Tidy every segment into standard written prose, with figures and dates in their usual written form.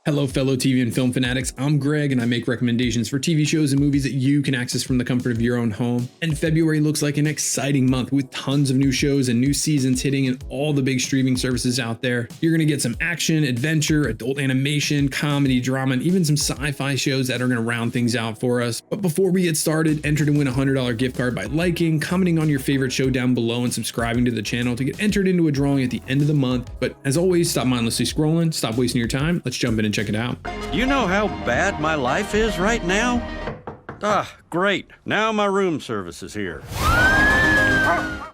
Hello, fellow TV and film fanatics. I'm Greg, and I make recommendations for TV shows and movies that you can access from the comfort of your own home. And February looks like an exciting month with tons of new shows and new seasons hitting in all the big streaming services out there. You're going to get some action, adventure, adult animation, comedy, drama, and even some sci-fi shows that are going to round things out for us. But before we get started, enter to win a $100 gift card by liking, commenting on your favorite show down below, and subscribing to the channel to get entered into a drawing at the end of the month. But as always, stop mindlessly scrolling, stop wasting your time. Let's jump in and check it out. You know how bad my life is right now? Great. Now my room service is here.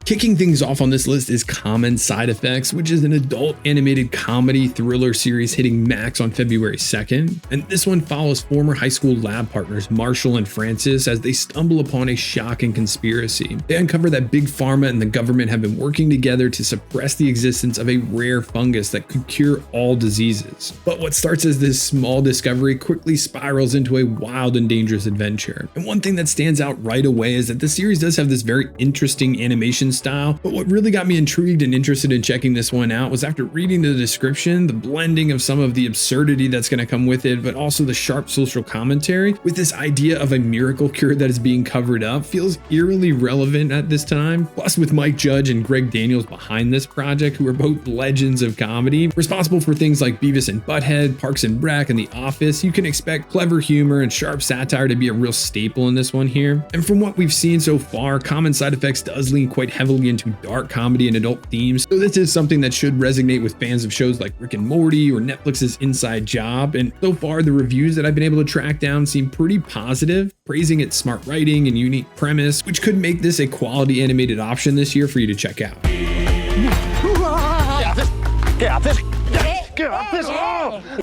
Kicking things off on this list is Common Side Effects, which is an adult animated comedy thriller series hitting Max on February 2nd. And this one follows former high school lab partners Marshall and Francis as they stumble upon a shocking conspiracy. They uncover that Big Pharma and the government have been working together to suppress the existence of a rare fungus that could cure all diseases. But what starts as this small discovery quickly spirals into a wild and dangerous adventure. And one thing that stands out right away is that the series does have this very interesting animation style, but what really got me intrigued and interested in checking this one out was after reading the description, the blending of some of the absurdity that's going to come with it, but also the sharp social commentary with this idea of a miracle cure that is being covered up feels eerily relevant at this time. Plus, with Mike Judge and Greg Daniels behind this project, who are both legends of comedy, responsible for things like Beavis and Butthead, Parks and Rec, and The Office, you can expect clever humor and sharp satire to be a real staple in this one here. And from what we've seen so far, Common Side Effects does lean quite heavily into dark comedy and adult themes, so this is something that should resonate with fans of shows like Rick and Morty or Netflix's Inside Job. And so far, the reviews that I've been able to track down seem pretty positive, praising its smart writing and unique premise, which could make this a quality animated option this year for you to check out.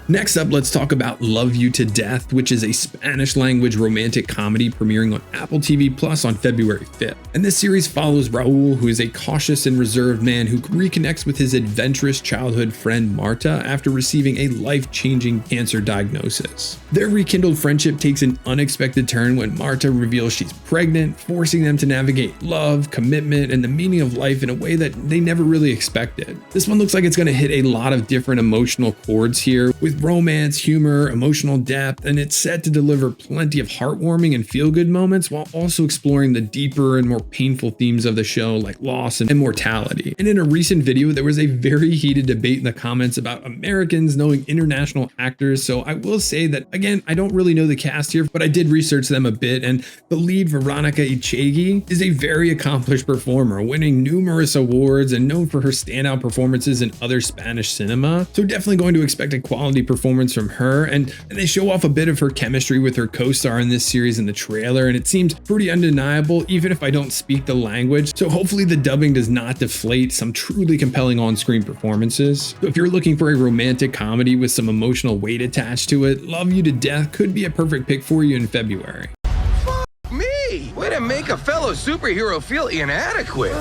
Next up, let's talk about Love You to Death, which is a Spanish language romantic comedy premiering on Apple TV Plus on February 5th. And this series follows Raul, who is a cautious and reserved man who reconnects with his adventurous childhood friend Marta after receiving a life-changing cancer diagnosis. Their rekindled friendship takes an unexpected turn when Marta reveals she's pregnant, forcing them to navigate love, commitment, and the meaning of life in a way that they never really expected. This one looks like it's going to hit a lot of different emotional chords here with romance, humor, emotional depth, and it's set to deliver plenty of heartwarming and feel-good moments while also exploring the deeper and more painful themes of the show like loss and mortality. And in a recent video, there was a very heated debate in the comments about Americans knowing international actors, so I will say that, again, I don't really know the cast here, but I did research them a bit, and the lead, Veronica Echegui, is a very accomplished performer, winning numerous awards and known for her standout performances in other Spanish cinema, so definitely going to expect a quality performance from her. And they show off a bit of her chemistry with her co-star in this series in the trailer, and it seems pretty undeniable even if I don't speak the language, so hopefully the dubbing does not deflate some truly compelling on-screen performances. So if you're looking for a romantic comedy with some emotional weight attached to it, Love You to Death could be a perfect pick for you in February. Me! Way to make a fellow superhero feel inadequate.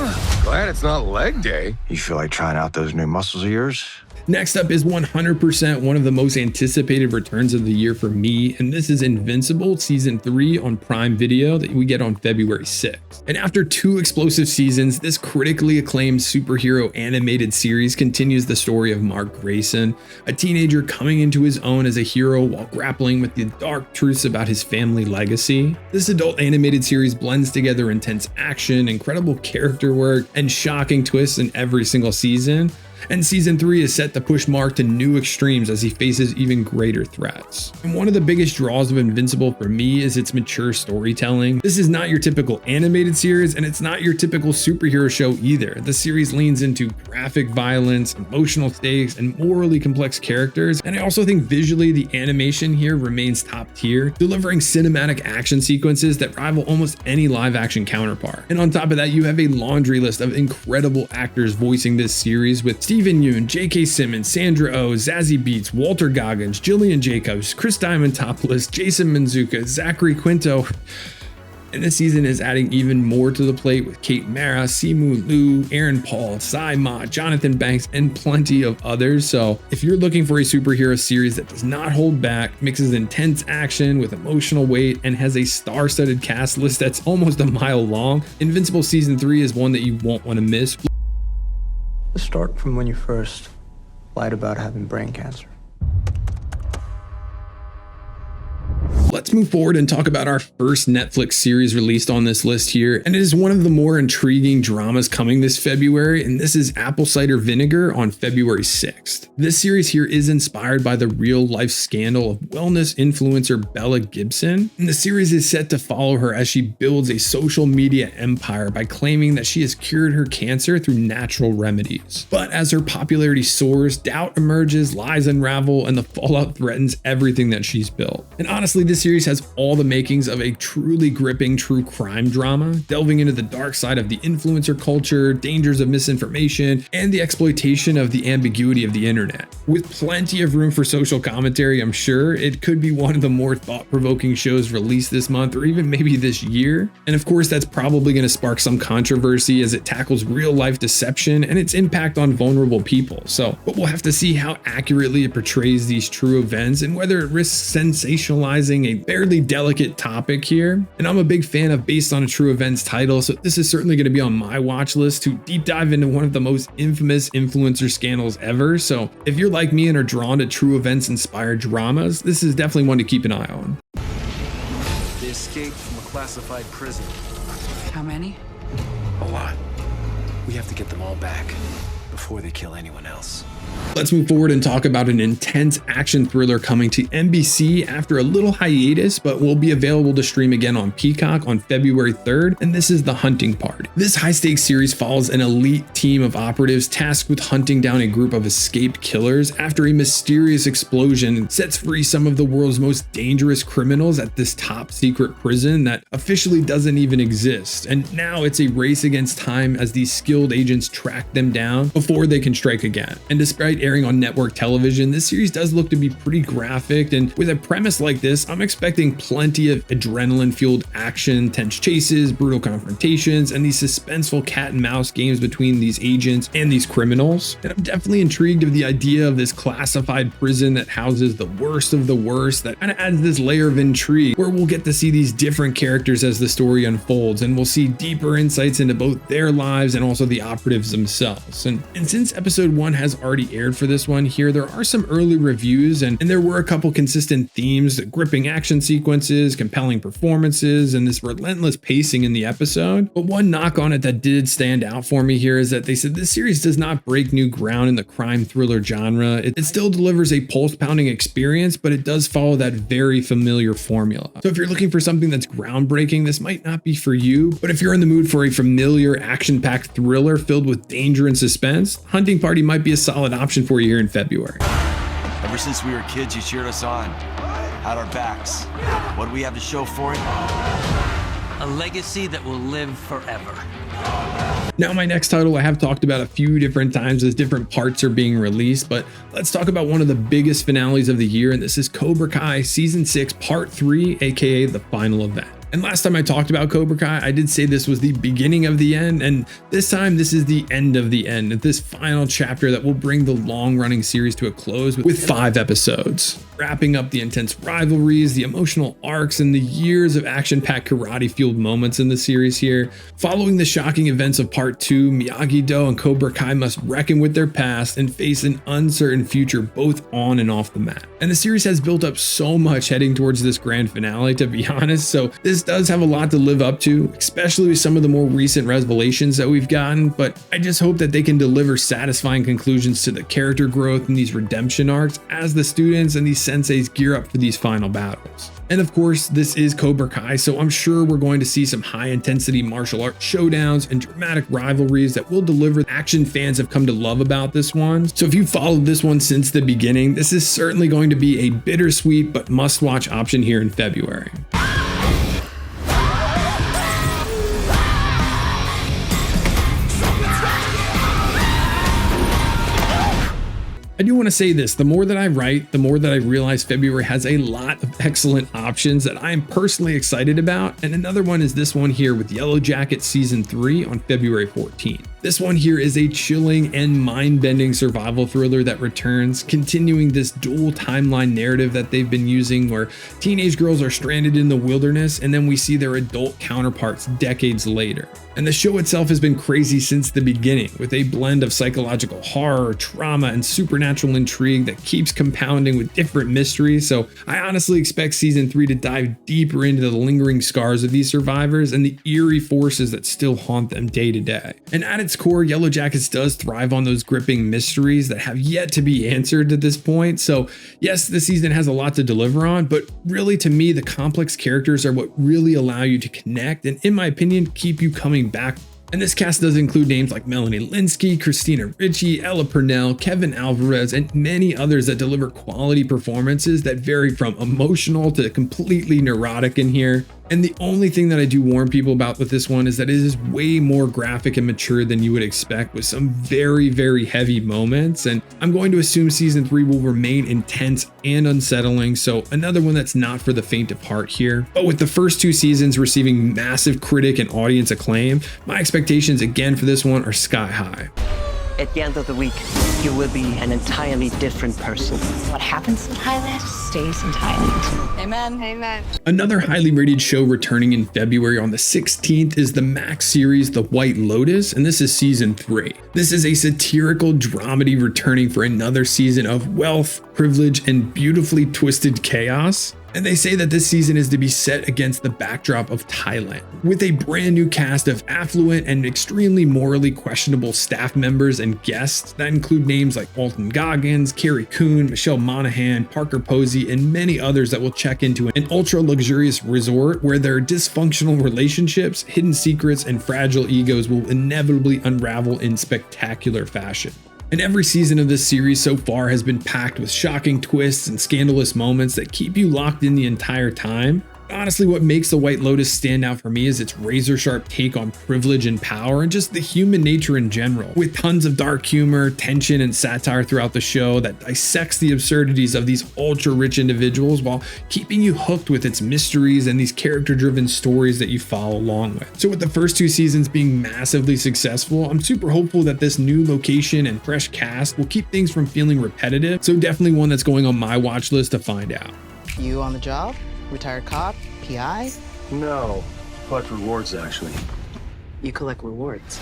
Glad it's not leg day. You feel like trying out those new muscles of yours? Next up is 100% one of the most anticipated returns of the year for me, and this is Invincible Season 3 on Prime Video that we get on February 6th. And after 2 explosive seasons, this critically acclaimed superhero animated series continues the story of Mark Grayson, a teenager coming into his own as a hero while grappling with the dark truths about his family legacy. This adult animated series blends together intense action, incredible character work, and shocking twists in every single season. And season 3 is set to push Mark to new extremes as he faces even greater threats. And one of the biggest draws of Invincible for me is its mature storytelling. This is not your typical animated series, and it's not your typical superhero show either. The series leans into graphic violence, emotional stakes, and morally complex characters. And I also think visually the animation here remains top tier, delivering cinematic action sequences that rival almost any live action counterpart. And on top of that, you have a laundry list of incredible actors voicing this series with Steven Yeun, J.K. Simmons, Sandra Oh, Zazie Beetz, Walter Goggins, Jillian Jacobs, Chris Diamantopoulos, Jason Manzuka, Zachary Quinto. And this season is adding even more to the plate with Kate Mara, Simu Liu, Aaron Paul, Sai Ma, Jonathan Banks, and plenty of others. So if you're looking for a superhero series that does not hold back, mixes intense action with emotional weight, and has a star-studded cast list that's almost a mile long, Invincible Season 3 is one that you won't want to miss. Let's start from when you first lied about having brain cancer. Let's move forward and talk about our first Netflix series released on this list here, and it is one of the more intriguing dramas coming this February, and this is Apple Cider Vinegar on February 6th. This series here is inspired by the real-life scandal of wellness influencer Bella Gibson, and the series is set to follow her as she builds a social media empire by claiming that she has cured her cancer through natural remedies. But as her popularity soars, doubt emerges, lies unravel, and the fallout threatens everything that she's built. And honestly, this series has all the makings of a truly gripping true crime drama, delving into the dark side of the influencer culture, dangers of misinformation, and the exploitation of the ambiguity of the internet. With plenty of room for social commentary, I'm sure it could be one of the more thought-provoking shows released this month or even maybe this year. And of course, that's probably going to spark some controversy as it tackles real-life deception and its impact on vulnerable people. But we'll have to see how accurately it portrays these true events and whether it risks sensationalizing a fairly delicate topic here. And I'm a big fan of based on a true events title, so this is certainly going to be on my watch list to deep dive into one of the most infamous influencer scandals ever. So if you're like me and are drawn to true events inspired dramas, this is definitely one to keep an eye on. They escaped from a classified prison. How many? A lot. We have to get them all back before they kill anyone else. Let's move forward and talk about an intense action thriller coming to NBC after a little hiatus, but will be available to stream again on Peacock on February 3rd, and this is The Hunting Party. This high-stakes series follows an elite team of operatives tasked with hunting down a group of escaped killers after a mysterious explosion sets free some of the world's most dangerous criminals at this top-secret prison that officially doesn't even exist. And now it's a race against time as these skilled agents track them down before they can strike again. And despite airing on network television, this series does look to be pretty graphic, and with a premise like this, I'm expecting plenty of adrenaline-fueled action, tense chases, brutal confrontations, and these suspenseful cat and mouse games between these agents and these criminals. And I'm definitely intrigued of the idea of this classified prison that houses the worst of the worst, that kind of adds this layer of intrigue where we'll get to see these different characters as the story unfolds, and we'll see deeper insights into both their lives and also the operatives themselves. And since episode 1 has already aired for this one here, there are some early reviews and there were a couple consistent themes: the gripping action sequences, compelling performances, and this relentless pacing in the episode. But one knock on it that did stand out for me here is that they said this series does not break new ground in the crime thriller genre. It still delivers a pulse-pounding experience, but it does follow that very familiar formula. So if you're looking for something that's groundbreaking, this might not be for you, but if you're in the mood for a familiar action-packed thriller filled with danger and suspense, Hunting Party might be a solid option for you here in February. Ever since we were kids, you cheered us on, had our backs. What do we have to show for it? A legacy that will live forever. Now, my next title I have talked about a few different times as different parts are being released, but let's talk about one of the biggest finales of the year, and this is Cobra Kai Season 6 Part 3, aka the final event. And last time I talked about Cobra Kai, I did say this was the beginning of the end, and this time this is the end of the end, this final chapter that will bring the long-running series to a close with 5 episodes, wrapping up the intense rivalries, the emotional arcs, and the years of action-packed karate-fueled moments in the series here. Following the shocking events of Part 2, Miyagi-Do and Cobra Kai must reckon with their past and face an uncertain future both on and off the mat. And the series has built up so much heading towards this grand finale, to be honest, so this does have a lot to live up to, especially with some of the more recent revelations that we've gotten, but I just hope that they can deliver satisfying conclusions to the character growth and these redemption arcs as the students and these senseis gear up for these final battles. And of course, this is Cobra Kai, so I'm sure we're going to see some high-intensity martial arts showdowns and dramatic rivalries that will deliver action fans have come to love about this one. So if you followed this one since the beginning, this is certainly going to be a bittersweet but must-watch option here in February. I do want to say this, the more that I write, the more that I realize February has a lot of excellent options that I am personally excited about. And another one is this one here with Yellowjackets Season 3 on February 14th. This one here is a chilling and mind-bending survival thriller that returns, continuing this dual timeline narrative that they've been using where teenage girls are stranded in the wilderness and then we see their adult counterparts decades later. And the show itself has been crazy since the beginning, with a blend of psychological horror, trauma, and supernatural intrigue that keeps compounding with different mysteries. So I honestly expect season 3 to dive deeper into the lingering scars of these survivors and the eerie forces that still haunt them day to day. And at its core, Yellowjackets does thrive on those gripping mysteries that have yet to be answered at this point. So yes, the season has a lot to deliver on, but really to me, the complex characters are what really allow you to connect and, in my opinion, keep you coming back. And this cast does include names like Melanie Lynskey, Christina Ricci, Ella Purnell, Kevin Alvarez, and many others that deliver quality performances that vary from emotional to completely neurotic in here. And the only thing that I do warn people about with this one is that it is way more graphic and mature than you would expect, with some very, very heavy moments. And I'm going to assume season 3 will remain intense and unsettling, so another one that's not for the faint of heart here. But with the first 2 seasons receiving massive critic and audience acclaim, my expectations again for this one are sky high. At the end of the week, you will be an entirely different person. What happens in Thailand stays in Thailand. Amen. Amen. Another highly rated show returning in February on the 16th is the Max series The White Lotus, and this is season 3. This is a satirical dramedy returning for another season of wealth, privilege, and beautifully twisted chaos. And they say that this season is to be set against the backdrop of Thailand, with a brand new cast of affluent and extremely morally questionable staff members and guests that include names like Walton Goggins, Carrie Coon, Michelle Monaghan, Parker Posey, and many others that will check into an ultra luxurious resort where their dysfunctional relationships, hidden secrets, and fragile egos will inevitably unravel in spectacular fashion. And every season of this series so far has been packed with shocking twists and scandalous moments that keep you locked in the entire time. Honestly, what makes The White Lotus stand out for me is its razor-sharp take on privilege and power and just the human nature in general, with tons of dark humor, tension, and satire throughout the show that dissects the absurdities of these ultra-rich individuals while keeping you hooked with its mysteries and these character-driven stories that you follow along with. So with the first 2 seasons being massively successful, I'm super hopeful that this new location and fresh cast will keep things from feeling repetitive, so definitely one that's going on my watch list to find out. You on the job? Retired cop? PI? No. Collect rewards, actually. You collect rewards.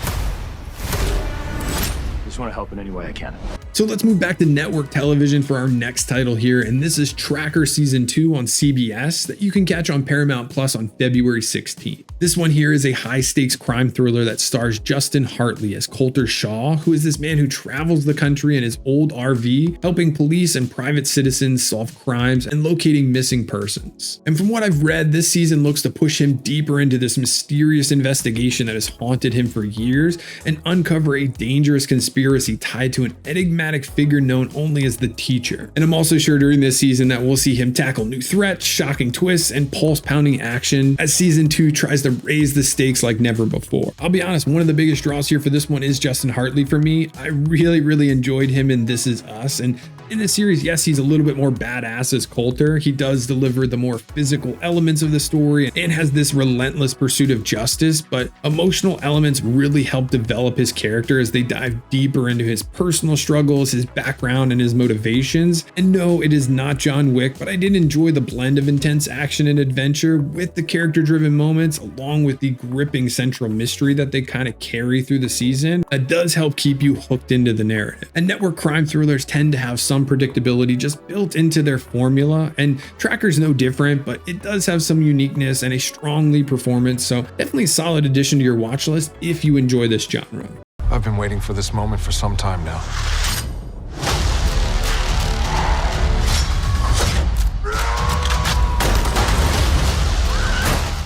Just want to help in any way I can. So let's move back to network television for our next title here, and this is Tracker Season 2 on CBS that you can catch on Paramount Plus on February 16th. This one here is a high-stakes crime thriller that stars Justin Hartley as Coulter Shaw, who is this man who travels the country in his old RV, helping police and private citizens solve crimes and locating missing persons. And from what I've read, this season looks to push him deeper into this mysterious investigation that has haunted him for years and uncover a dangerous conspiracy tied to an enigmatic figure known only as the Teacher. And I'm also sure during this season that we'll see him tackle new threats, shocking twists, and pulse-pounding action as season 2 tries to raise the stakes like never before. I'll be honest, one of the biggest draws here for this one is Justin Hartley for me. I really enjoyed him in This Is Us, and in this series, yes, he's a little bit more badass as Coulter. He does deliver the more physical elements of the story and has this relentless pursuit of justice, but emotional elements really help develop his character as they dive deeper into his personal struggles, his background, and his motivations. And no, it is not John Wick, but I did enjoy the blend of intense action and adventure with the character-driven moments, along with the gripping central mystery that they kind of carry through the season. That does help keep you hooked into the narrative. And network crime thrillers tend to have some predictability just built into their formula, and Tracker's no different, but it does have some uniqueness and a strong lead performance, so definitely a solid addition to your watch list if you enjoy this genre. I've been waiting for this moment for some time now.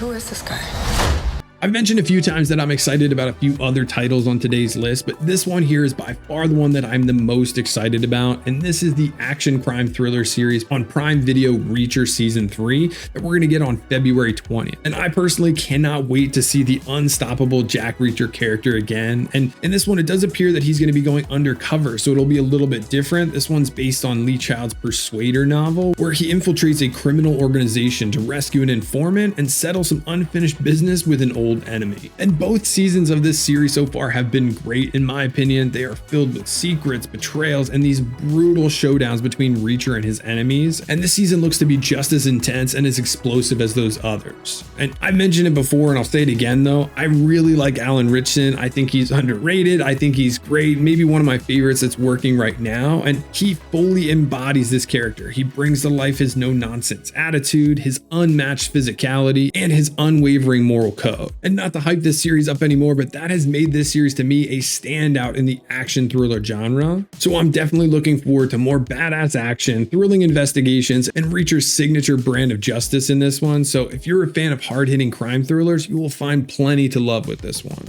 Who is this guy? I've mentioned a few times that I'm excited about a few other titles on today's list, but this one here is by far the one that I'm the most excited about, and this is the action crime thriller series on Prime Video, Reacher Season 3, that we're going to get on February 20th. And I personally cannot wait to see the unstoppable Jack Reacher character again, and in this one it does appear that he's going to be going undercover, so it'll be a little bit different. This one's based on Lee Child's Persuader novel, where he infiltrates a criminal organization to rescue an informant and settle some unfinished business with an old old enemy. And both seasons of this series so far have been great in my opinion. They are filled with secrets, betrayals, and these brutal showdowns between Reacher and his enemies. And this season looks to be just as intense and as explosive as those others. And I mentioned it before and I'll say it again though, I really like Alan Ritchson. I think he's underrated. I think he's great. Maybe one of my favorites that's working right now. And he fully embodies this character. He brings to life his no-nonsense attitude, his unmatched physicality, and his unwavering moral code. And not to hype this series up anymore, but that has made this series to me a standout in the action thriller genre. So I'm definitely looking forward to more badass action, thrilling investigations, and Reacher's signature brand of justice in this one. So if you're a fan of hard-hitting crime thrillers, you will find plenty to love with this one.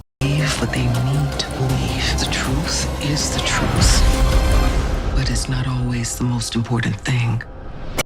What they need to believe. The truth is the truth, but it's not always the most important thing.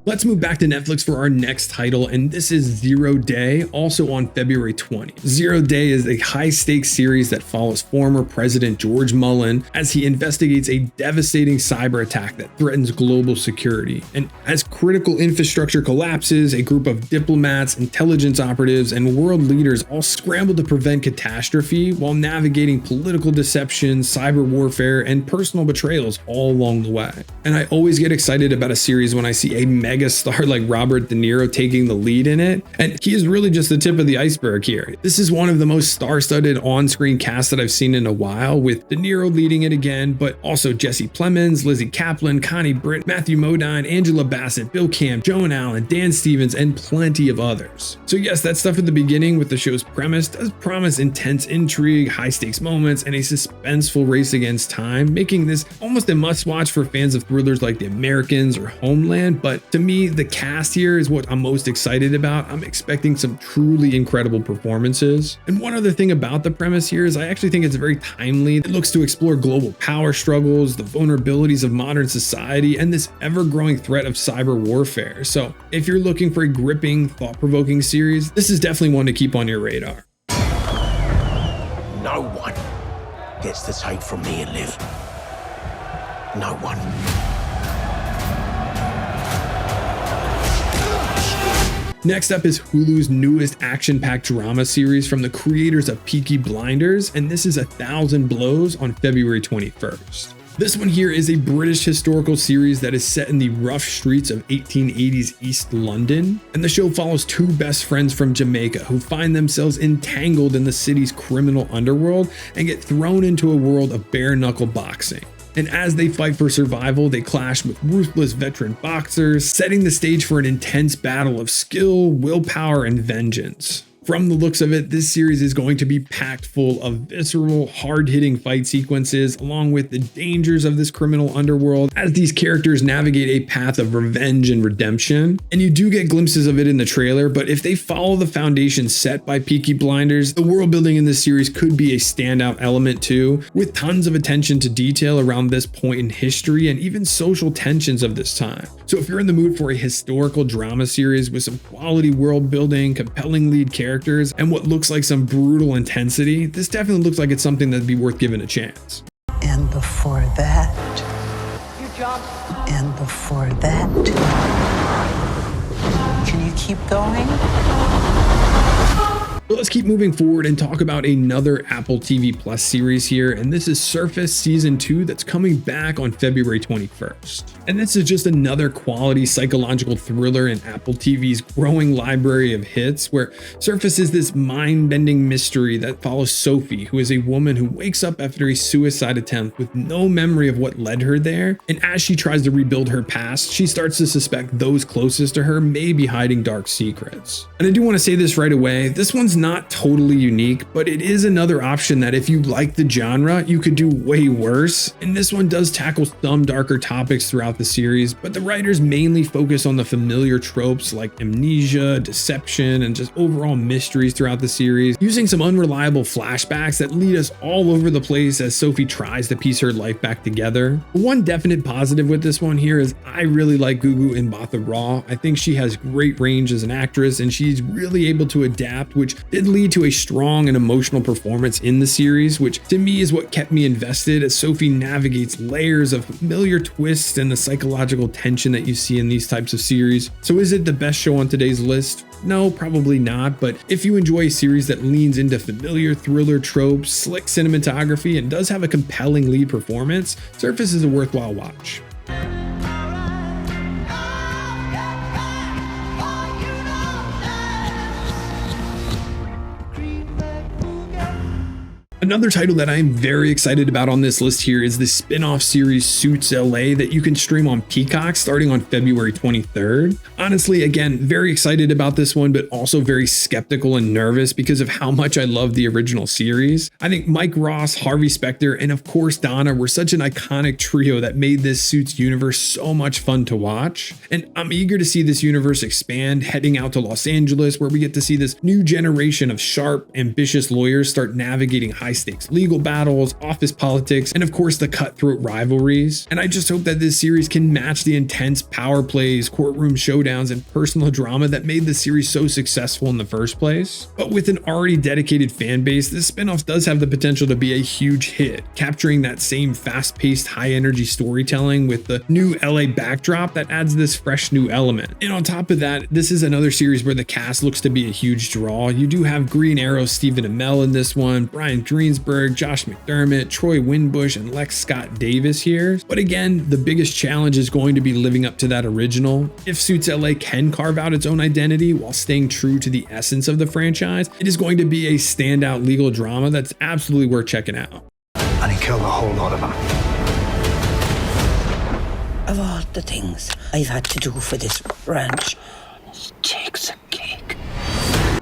Let's move back to Netflix for our next title, and this is 0 Day, also on February 20th. 0 Day is a high-stakes series that follows former President George Mullen as he investigates a devastating cyber attack that threatens global security. And as critical infrastructure collapses, a group of diplomats, intelligence operatives, and world leaders all scramble to prevent catastrophe while navigating political deception, cyber warfare, and personal betrayals all along the way. And I always get excited about a series when I see a mega star like Robert De Niro taking the lead in it, and he is really just the tip of the iceberg here. This is one of the most star-studded on-screen casts that I've seen in a while, with De Niro leading it again, but also Jesse Plemons, Lizzie Kaplan, Connie Britt, Matthew Modine, Angela Bassett, Bill Camp, Joan Allen, Dan Stevens, and plenty of others. So yes, that stuff at the beginning with the show's premise does promise intense intrigue, high-stakes moments, and a suspenseful race against time, making this almost a must-watch for fans of thrillers like The Americans or Homeland. But to me, the cast here is what I'm most excited about. I'm expecting some truly incredible performances. And one other thing about the premise here is I actually think it's very timely. It looks to explore global power struggles, the vulnerabilities of modern society, and this ever-growing threat of cyber warfare. So if you're looking for a gripping, thought-provoking series, this is definitely one to keep on your radar. No one gets to take from me and live. No one. Next up is Hulu's newest action-packed drama series from the creators of Peaky Blinders, and this is 1,000 Blows on February 21st. This one here is a British historical series that is set in the rough streets of 1880s East London, and the show follows two best friends from Jamaica who find themselves entangled in the city's criminal underworld and get thrown into a world of bare-knuckle boxing. And as they fight for survival, they clash with ruthless veteran boxers, setting the stage for an intense battle of skill, willpower, and vengeance. From the looks of it, this series is going to be packed full of visceral, hard-hitting fight sequences, along with the dangers of this criminal underworld as these characters navigate a path of revenge and redemption. And you do get glimpses of it in the trailer, but if they follow the foundation set by Peaky Blinders, the world building in this series could be a standout element too, with tons of attention to detail around this point in history and even social tensions of this time. So if you're in the mood for a historical drama series with some quality world building, compelling lead characters, and what looks like some brutal intensity, this definitely looks like it's something that'd be worth giving a chance. And before that, and before that, can you keep going? So let's keep moving forward and talk about another Apple TV Plus series here, and this is Surface Season 2 that's coming back on February 21st. And this is just another quality psychological thriller in Apple TV's growing library of hits, where Surface is this mind-bending mystery that follows Sophie, who is a woman who wakes up after a suicide attempt with no memory of what led her there, and as she tries to rebuild her past, she starts to suspect those closest to her may be hiding dark secrets. And I do want to say this right away, this one's not totally unique, but it is another option that if you like the genre, you could do way worse. And this one does tackle some darker topics throughout the series, but the writers mainly focus on the familiar tropes like amnesia, deception, and just overall mysteries throughout the series, using some unreliable flashbacks that lead us all over the place as Sophie tries to piece her life back together. One definite positive with this one here is I really like Gugu Mbatha-Raw. I think she has great range as an actress, and she's really able to adapt, which did lead to a strong and emotional performance in the series, which to me is what kept me invested as Sophie navigates layers of familiar twists and the psychological tension that you see in these types of series. So is it the best show on today's list? No, probably not, but if you enjoy a series that leans into familiar thriller tropes, slick cinematography, and does have a compelling lead performance, Surface is a worthwhile watch. Another title that I am very excited about on this list here is the spin-off series Suits LA that you can stream on Peacock starting on February 23rd. Honestly, again, very excited about this one, but also very skeptical and nervous because of how much I love the original series. I think Mike Ross, Harvey Specter, and of course Donna were such an iconic trio that made this Suits universe so much fun to watch. And I'm eager to see this universe expand, heading out to Los Angeles, where we get to see this new generation of sharp, ambitious lawyers start navigating high-stakes legal battles, office politics, and of course the cutthroat rivalries. And I just hope that this series can match the intense power plays, courtroom showdowns, and personal drama that made the series so successful in the first place. But with an already dedicated fan base, this spinoff does have the potential to be a huge hit, capturing that same fast-paced, high-energy storytelling with the new LA backdrop that adds this fresh new element. And on top of that, this is another series where the cast looks to be a huge draw. You do have Green Arrow's Stephen Amell in this one, Brian Greensburg, Josh McDermott, Troy Winbush, and Lex Scott Davis here. But again, the biggest challenge is going to be living up to that original. If Suits LA can carve out its own identity while staying true to the essence of the franchise, it is going to be a standout legal drama that's absolutely worth checking out. And he killed a whole lot of them. Of all the things I've had to do for this ranch, takes a cake.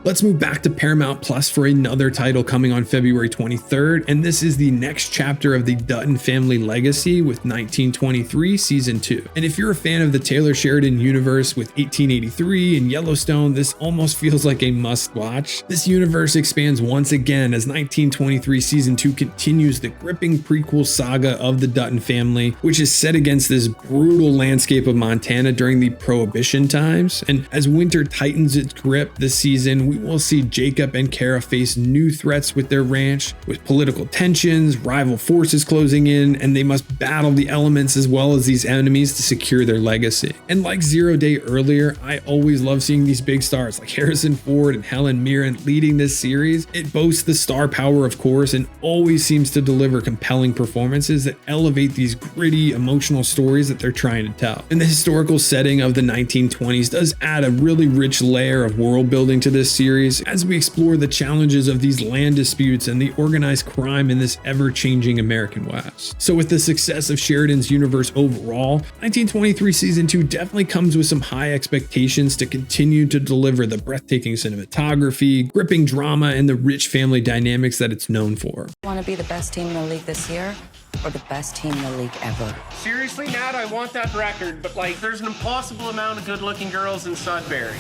Let's move back to Paramount Plus for another title coming on February 23rd, and this is the next chapter of the Dutton family legacy with 1923 Season 2. And if you're a fan of the Taylor Sheridan universe with 1883 and Yellowstone, this almost feels like a must-watch. This universe expands once again as 1923 Season 2 continues the gripping prequel saga of the Dutton family, which is set against this brutal landscape of Montana during the Prohibition times. And as winter tightens its grip this season, we will see Jacob and Kara face new threats with their ranch, with political tensions, rival forces closing in, and they must battle the elements as well as these enemies to secure their legacy. And like Zero Day earlier, I always love seeing these big stars like Harrison Ford and Helen Mirren leading this series. It boasts the star power, of course, and always seems to deliver compelling performances that elevate these gritty, emotional stories that they're trying to tell. And the historical setting of the 1920s does add a really rich layer of world building to this series as we explore the challenges of these land disputes and the organized crime in this ever-changing American West. So with the success of Sheridan's universe overall, 1923 Season 2 definitely comes with some high expectations to continue to deliver the breathtaking cinematography, gripping drama, and the rich family dynamics that it's known for. Want to be the best team in the league this year? Or the best team in the league ever? Seriously, Nat, I want that record, but like, there's an impossible amount of good-looking girls in Sudbury.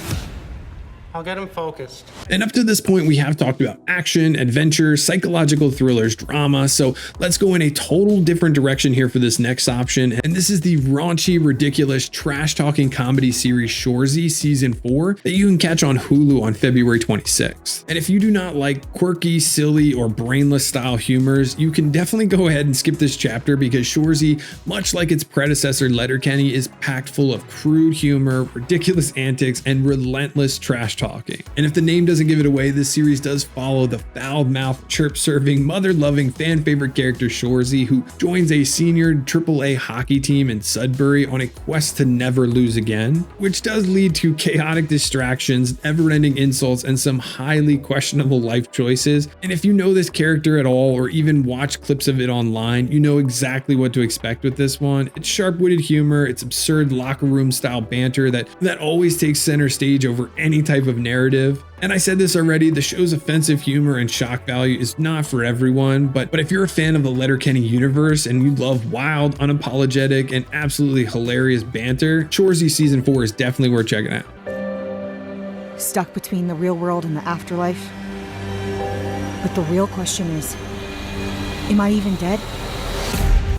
I'll get him focused. And up to this point, we have talked about action, adventure, psychological thrillers, drama. So let's go in a total different direction here for this next option. And this is the raunchy, ridiculous, trash-talking comedy series Shoresy Season 4 that you can catch on Hulu on February 26th. And if you do not like quirky, silly, or brainless style humors, you can definitely go ahead and skip this chapter because Shoresy, much like its predecessor Letterkenny, is packed full of crude humor, ridiculous antics, and relentless trash talking. And if the name doesn't give it away, this series does follow the foul-mouthed, chirp-serving, mother-loving, fan-favorite character Shoresy, who joins a senior AAA hockey team in Sudbury on a quest to never lose again, which does lead to chaotic distractions, never-ending insults, and some highly questionable life choices. And if you know this character at all, or even watch clips of it online, you know exactly what to expect with this one. It's sharp-witted humor, it's absurd locker room-style banter that always takes center stage over any type of narrative. And I said this already, the show's offensive humor and shock value is not for everyone, but if you're a fan of the Letterkenny universe and you love wild, unapologetic, and absolutely hilarious banter, Shoresy Season 4 is definitely worth checking out. Stuck between the real world and the afterlife. But the real question is, am I even dead?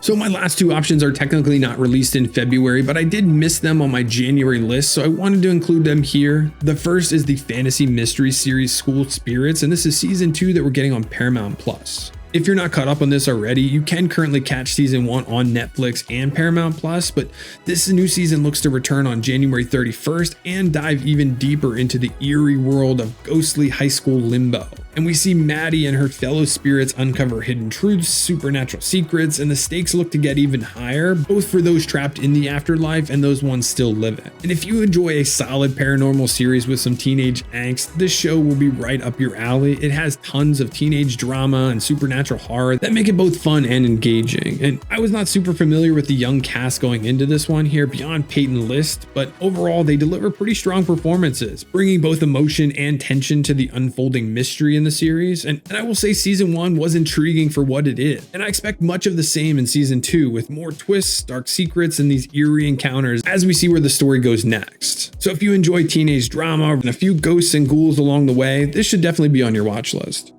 So my last two options are technically not released in February, but I did miss them on my January list, so I wanted to include them here. The first is the fantasy mystery series School Spirits, and this is season 2 that we're getting on Paramount Plus. If you're not caught up on this already, you can currently catch season 1 on Netflix and Paramount Plus, but this new season looks to return on January 31st and dive even deeper into the eerie world of ghostly high school limbo. And we see Maddie and her fellow spirits uncover hidden truths, supernatural secrets, and the stakes look to get even higher, both for those trapped in the afterlife and those ones still living. And if you enjoy a solid paranormal series with some teenage angst, this show will be right up your alley. It has tons of teenage drama and supernatural horror that make it both fun and engaging. And I was not super familiar with the young cast going into this one here beyond Peyton List, but overall they deliver pretty strong performances, bringing both emotion and tension to the unfolding mystery in the series. And I will say season 1 was intriguing for what it is, and I expect much of the same in season 2 with more twists, dark secrets, and these eerie encounters as we see where the story goes next. So if you enjoy teenage drama and a few ghosts and ghouls along the way, this should definitely be on your watch list.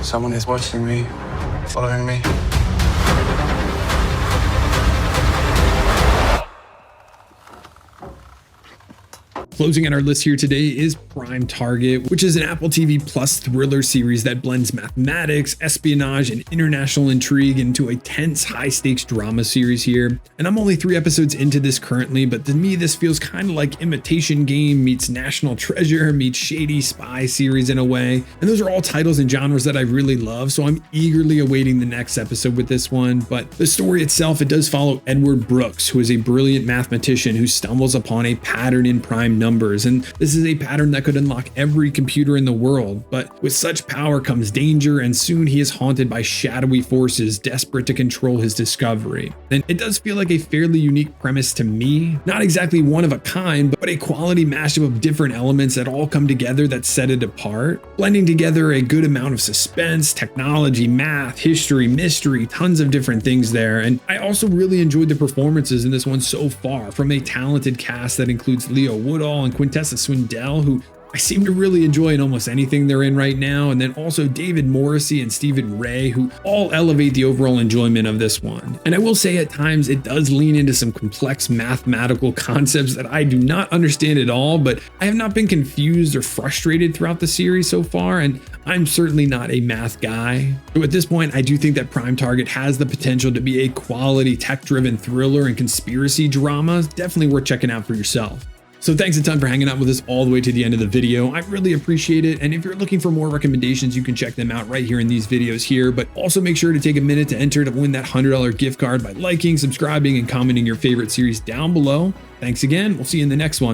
Someone is watching me, following me. Closing out our list here today is Prime Target, which is an Apple TV Plus thriller series that blends mathematics, espionage, and international intrigue into a tense, high-stakes drama series here. And I'm only 3 episodes into this currently, but to me this feels kind of like Imitation Game meets National Treasure meets shady spy series in a way. And those are all titles and genres that I really love, so I'm eagerly awaiting the next episode with this one. But the story itself, it does follow Edward Brooks, who is a brilliant mathematician who stumbles upon a pattern in prime numbers, and this is a pattern that could unlock every computer in the world. But with such power comes danger, and soon he is haunted by shadowy forces desperate to control his discovery. And it does feel like a fairly unique premise to me, not exactly one of a kind, but a quality mashup of different elements that all come together that set it apart, blending together a good amount of suspense, technology, math, history, mystery, tons of different things there. And I also really enjoyed the performances in this one so far, from a talented cast that includes Leo Woodall and Quintessa Swindell, who I seem to really enjoy in almost anything they're in right now, and then also David Morrissey and Stephen Ray, who all elevate the overall enjoyment of this one. And I will say at times it does lean into some complex mathematical concepts that I do not understand at all, but I have not been confused or frustrated throughout the series so far, and I'm certainly not a math guy. So at this point, I do think that Prime Target has the potential to be a quality tech-driven thriller and conspiracy drama. Definitely worth checking out for yourself. So thanks a ton for hanging out with us all the way to the end of the video. I really appreciate it. And if you're looking for more recommendations, you can check them out right here in these videos here. But also make sure to take a minute to enter to win that $100 gift card by liking, subscribing, and commenting your favorite series down below. Thanks again. We'll see you in the next one.